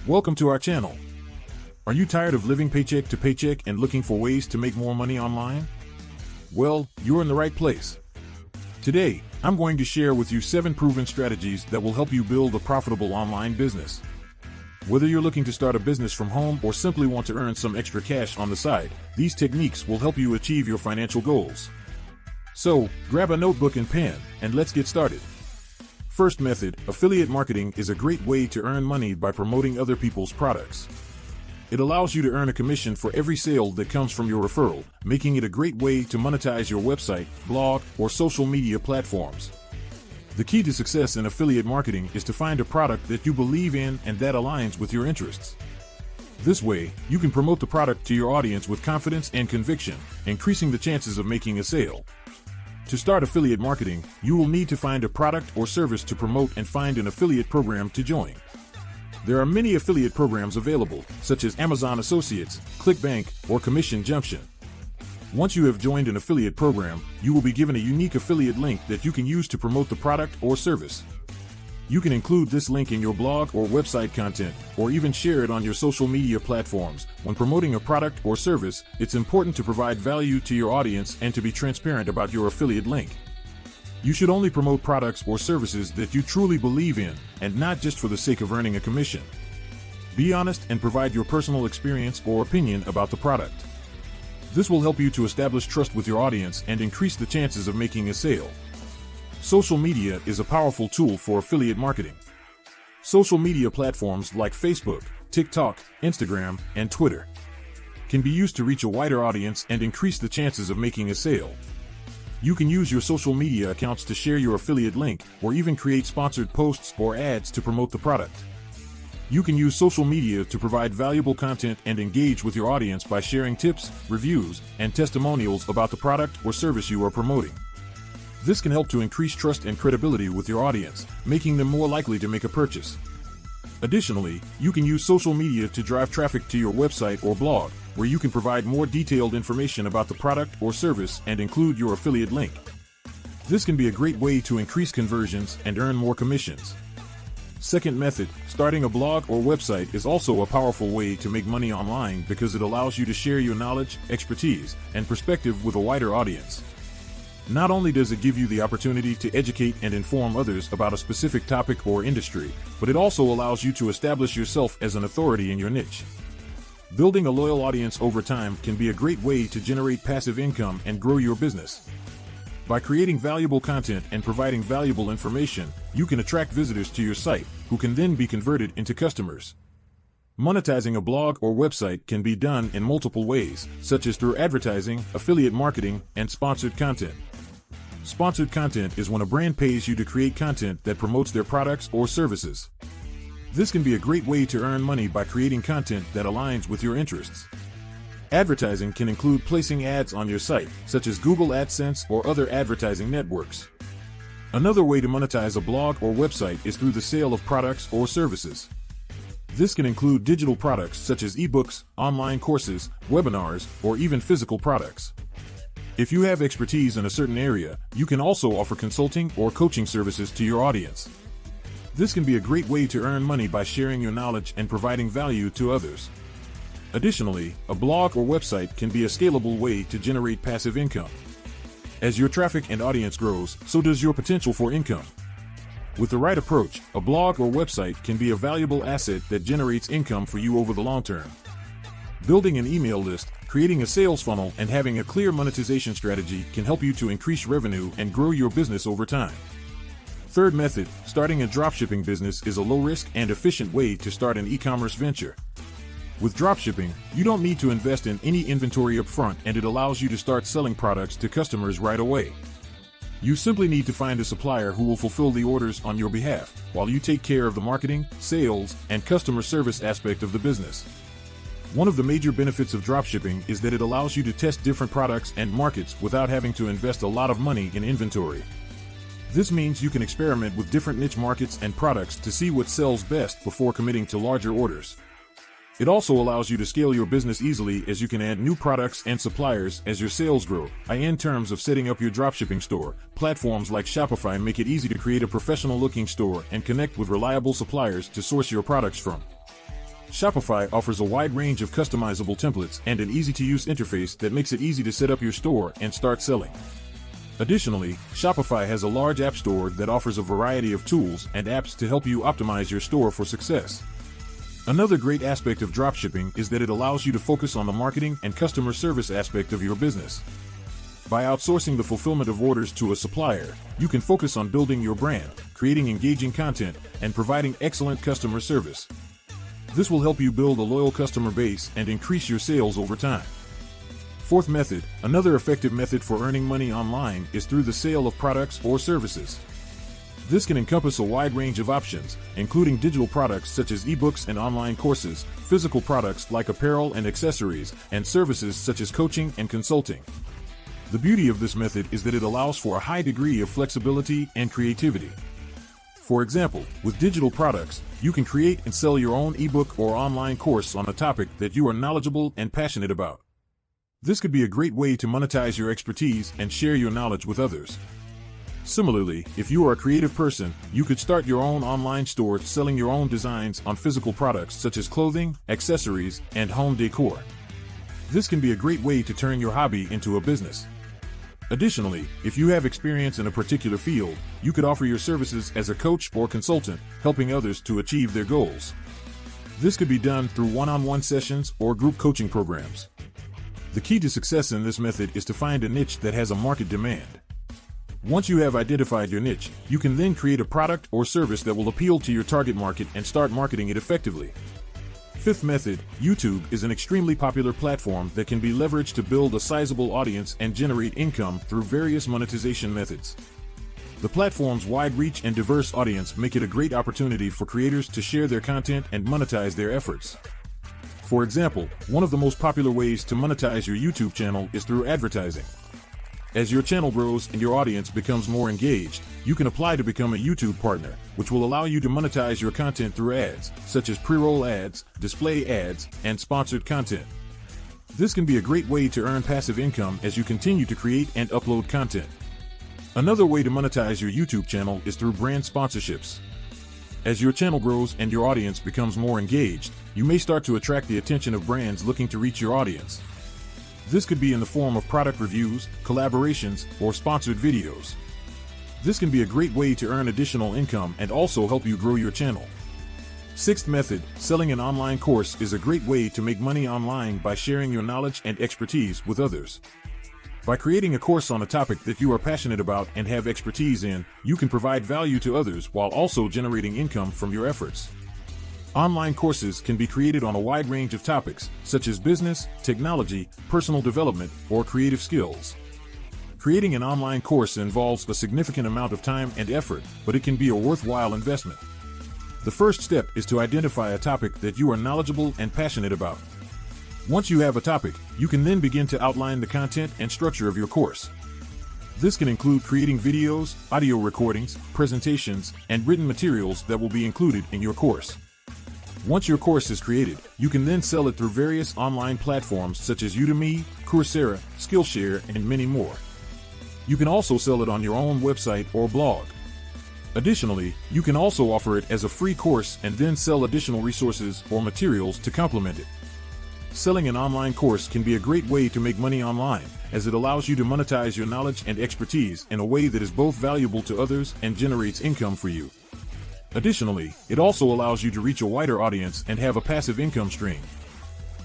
Welcome to our channel. Are you tired of living paycheck to paycheck and looking for ways to make more money online? Well, you're in the right place. Today, I'm going to share with you 7 proven strategies that will help you build a profitable online business. Whether you're looking to start a business from home or simply want to earn some extra cash on the side, these techniques will help you achieve your financial goals. So, grab a notebook and pen, and let's get started. First method, affiliate marketing is a great way to earn money by promoting other people's products. It allows you to earn a commission for every sale that comes from your referral, making it a great way to monetize your website, blog, or social media platforms. The key to success in affiliate marketing is to find a product that you believe in and that aligns with your interests. This way, you can promote the product to your audience with confidence and conviction, increasing the chances of making a sale. To start affiliate marketing, you will need to find a product or service to promote and find an affiliate program to join. There are many affiliate programs available, such as Amazon Associates, ClickBank, or Commission Junction. Once you have joined an affiliate program, you will be given a unique affiliate link that you can use to promote the product or service. You can include this link in your blog or website content, or even share it on your social media platforms. When promoting a product or service, it's important to provide value to your audience and to be transparent about your affiliate link. You should only promote products or services that you truly believe in, and not just for the sake of earning a commission. Be honest and provide your personal experience or opinion about the product. This will help you to establish trust with your audience and increase the chances of making a sale. Social media is a powerful tool for affiliate marketing. Social media platforms like Facebook, TikTok, Instagram, and Twitter can be used to reach a wider audience and increase the chances of making a sale. You can use your social media accounts to share your affiliate link, or even create sponsored posts or ads to promote the product. You can use social media to provide valuable content and engage with your audience by sharing tips, reviews, and testimonials about the product or service you are promoting. This can help to increase trust and credibility with your audience, making them more likely to make a purchase. Additionally, you can use social media to drive traffic to your website or blog, where you can provide more detailed information about the product or service and include your affiliate link. This can be a great way to increase conversions and earn more commissions. Second method, starting a blog or website is also a powerful way to make money online because it allows you to share your knowledge, expertise, and perspective with a wider audience. Not only does it give you the opportunity to educate and inform others about a specific topic or industry, but it also allows you to establish yourself as an authority in your niche. Building a loyal audience over time can be a great way to generate passive income and grow your business. By creating valuable content and providing valuable information, you can attract visitors to your site, who can then be converted into customers. Monetizing a blog or website can be done in multiple ways, such as through advertising, affiliate marketing, and sponsored content. Sponsored content is when a brand pays you to create content that promotes their products or services. This can be a great way to earn money by creating content that aligns with your interests. Advertising can include placing ads on your site, such as Google AdSense or other advertising networks. Another way to monetize a blog or website is through the sale of products or services. This can include digital products such as ebooks, online courses, webinars, or even physical products. If you have expertise in a certain area, you can also offer consulting or coaching services to your audience. This can be a great way to earn money by sharing your knowledge and providing value to others. Additionally, a blog or website can be a scalable way to generate passive income. As your traffic and audience grows, so does your potential for income. With the right approach, a blog or website can be a valuable asset that generates income for you over the long term. Building an email list, creating a sales funnel, and having a clear monetization strategy can help you to increase revenue and grow your business over time. Third method, starting a dropshipping business is a low-risk and efficient way to start an e-commerce venture. With dropshipping, you don't need to invest in any inventory upfront, and it allows you to start selling products to customers right away. You simply need to find a supplier who will fulfill the orders on your behalf, while you take care of the marketing, sales, and customer service aspect of the business. One of the major benefits of dropshipping is that it allows you to test different products and markets without having to invest a lot of money in inventory. This means you can experiment with different niche markets and products to see what sells best before committing to larger orders. It also allows you to scale your business easily as you can add new products and suppliers as your sales grow. In terms of setting up your dropshipping store, platforms like Shopify make it easy to create a professional-looking store and connect with reliable suppliers to source your products from. Shopify offers a wide range of customizable templates and an easy-to-use interface that makes it easy to set up your store and start selling. Additionally, Shopify has a large app store that offers a variety of tools and apps to help you optimize your store for success. Another great aspect of dropshipping is that it allows you to focus on the marketing and customer service aspect of your business. By outsourcing the fulfillment of orders to a supplier, you can focus on building your brand, creating engaging content, and providing excellent customer service. This will help you build a loyal customer base and increase your sales over time. Fourth method, another effective method for earning money online is through the sale of products or services. This can encompass a wide range of options, including digital products such as ebooks and online courses, physical products like apparel and accessories, and services such as coaching and consulting. The beauty of this method is that it allows for a high degree of flexibility and creativity. For example, with digital products, you can create and sell your own ebook or online course on a topic that you are knowledgeable and passionate about. This could be a great way to monetize your expertise and share your knowledge with others. Similarly, if you are a creative person, you could start your own online store selling your own designs on physical products such as clothing, accessories, and home decor. This can be a great way to turn your hobby into a business. Additionally, if you have experience in a particular field, you could offer your services as a coach or consultant, helping others to achieve their goals. This could be done through one-on-one sessions or group coaching programs. The key to success in this method is to find a niche that has a market demand. Once you have identified your niche, you can then create a product or service that will appeal to your target market and start marketing it effectively. Fifth method, YouTube is an extremely popular platform that can be leveraged to build a sizable audience and generate income through various monetization methods. The platform's wide reach and diverse audience make it a great opportunity for creators to share their content and monetize their efforts. For example, one of the most popular ways to monetize your YouTube channel is through advertising. As your channel grows and your audience becomes more engaged, you can apply to become a YouTube partner, which will allow you to monetize your content through ads, such as pre-roll ads, display ads, and sponsored content. This can be a great way to earn passive income as you continue to create and upload content. Another way to monetize your YouTube channel is through brand sponsorships. As your channel grows and your audience becomes more engaged, you may start to attract the attention of brands looking to reach your audience. This could be in the form of product reviews, collaborations, or sponsored videos. This can be a great way to earn additional income and also help you grow your channel. Sixth method, selling an online course is a great way to make money online by sharing your knowledge and expertise with others. By creating a course on a topic that you are passionate about and have expertise in, you can provide value to others while also generating income from your efforts. Online courses can be created on a wide range of topics, such as business, technology, personal development, or creative skills. Creating an online course involves a significant amount of time and effort, but it can be a worthwhile investment. The first step is to identify a topic that you are knowledgeable and passionate about. Once you have a topic, you can then begin to outline the content and structure of your course. This can include creating videos, audio recordings, presentations, and written materials that will be included in your course. Once your course is created, you can then sell it through various online platforms such as Udemy, Coursera, Skillshare, and many more. You can also sell it on your own website or blog. Additionally, you can also offer it as a free course and then sell additional resources or materials to complement it. Selling an online course can be a great way to make money online, as it allows you to monetize your knowledge and expertise in a way that is both valuable to others and generates income for you. Additionally, it also allows you to reach a wider audience and have a passive income stream.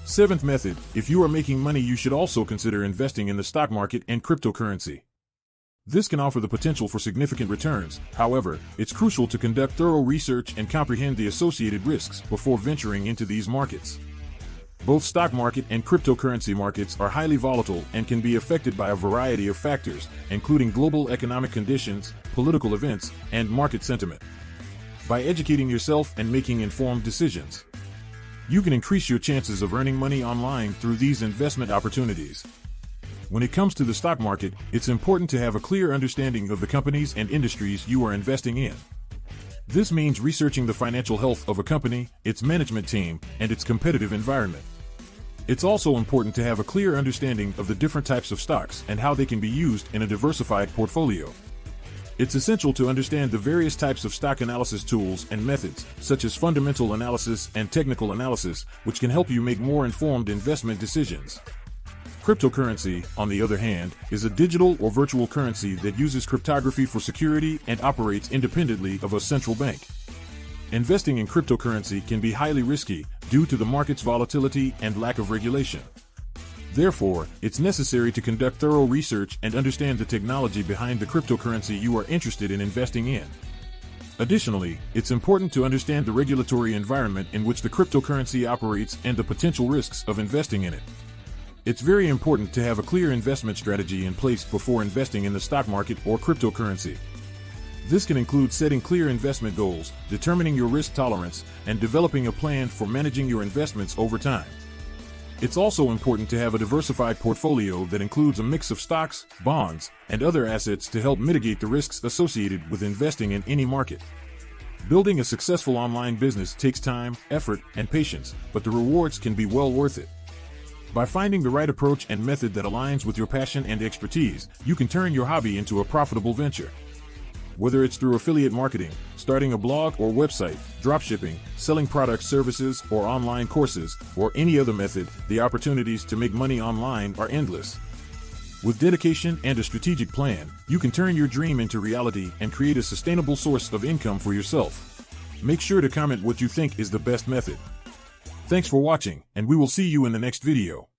Seventh method, if you are making money, you should also consider investing in the stock market and cryptocurrency. This can offer the potential for significant returns. However, it's crucial to conduct thorough research and comprehend the associated risks before venturing into these markets. Both stock market and cryptocurrency markets are highly volatile and can be affected by a variety of factors, including global economic conditions, political events, and market sentiment. By educating yourself and making informed decisions, you can increase your chances of earning money online through these investment opportunities. When it comes to the stock market, it's important to have a clear understanding of the companies and industries you are investing in. This means researching the financial health of a company, its management team, and its competitive environment. It's also important to have a clear understanding of the different types of stocks and how they can be used in a diversified portfolio. It's essential to understand the various types of stock analysis tools and methods, such as fundamental analysis and technical analysis, which can help you make more informed investment decisions. Cryptocurrency, on the other hand, is a digital or virtual currency that uses cryptography for security and operates independently of a central bank. Investing in cryptocurrency can be highly risky due to the market's volatility and lack of regulation. Therefore, it's necessary to conduct thorough research and understand the technology behind the cryptocurrency you are interested in investing in. Additionally, it's important to understand the regulatory environment in which the cryptocurrency operates and the potential risks of investing in it. It's very important to have a clear investment strategy in place before investing in the stock market or cryptocurrency. This can include setting clear investment goals, determining your risk tolerance, and developing a plan for managing your investments over time. It's also important to have a diversified portfolio that includes a mix of stocks, bonds, and other assets to help mitigate the risks associated with investing in any market. Building a successful online business takes time, effort, and patience, but the rewards can be well worth it. By finding the right approach and method that aligns with your passion and expertise, you can turn your hobby into a profitable venture. Whether it's through affiliate marketing, starting a blog or website, dropshipping, selling products, services, or online courses, or any other method, the opportunities to make money online are endless. With dedication and a strategic plan, you can turn your dream into reality and create a sustainable source of income for yourself. Make sure to comment what you think is the best method. Thanks for watching, and we will see you in the next video.